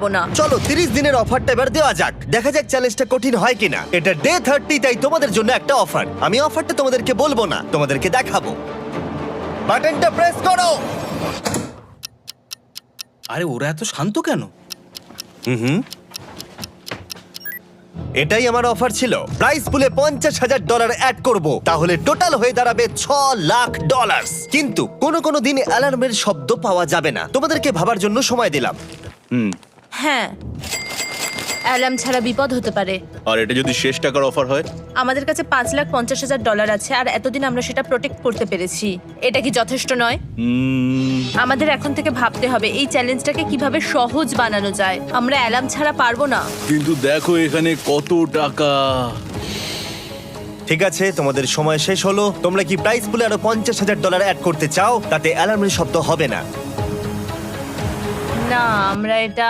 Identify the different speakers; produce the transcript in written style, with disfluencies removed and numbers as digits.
Speaker 1: পারবো না।
Speaker 2: চলো 30 দিনের অফারটা এবার দেওয়া যাক, দেখা যাক চ্যালেঞ্জটা কঠিন হয় কিনা। এটা ডে 30, তাই তোমাদের জন্য একটা অফার। আমি অফারটা তোমাদেরকে বলবো না, তোমাদেরকে দেখাবো। বাটনটা প্রেস করো।
Speaker 3: আরে ওরা এত শান্ত কেন?
Speaker 2: এটাই আমার অফার ছিল। প্রাইস পুলে $50,000 অ্যাড করব, তাহলে টোটাল হয়ে দাঁড়াবে $6,00,000। কিন্তু কোনো দিন অ্যালার্মের শব্দ পাওয়া যাবে না। তোমাদেরকে ভাবার জন্য সময় দিলাম।
Speaker 1: হ্যাঁ, অ্যালার্ম ছাড়া বিপদ হতে পারে।
Speaker 4: আর এটা যদি শেষ টাকার অফার হয়?
Speaker 1: আমাদের কাছে $5,50,000 আছে, আর এতদিন আমরা সেটা প্রোটেক্ট করতে পেরেছি। এটা কি যথেষ্ট নয়? আমাদের এখন থেকে ভাবতে হবে এই চ্যালেঞ্জটাকে কিভাবে সহজ বানানো যায়। আমরা অ্যালার্ম ছাড়া পারবো না।
Speaker 4: কিন্তু দেখো এখানে কত টাকা।
Speaker 2: ঠিক আছে, তোমাদের সময় শেষ হলো। তোমরা কি প্রাইস পুলে আরো $50,000 অ্যাড করতে চাও? তাতে অ্যালার্মের শব্দ হবে না।
Speaker 1: না, আমরা এটা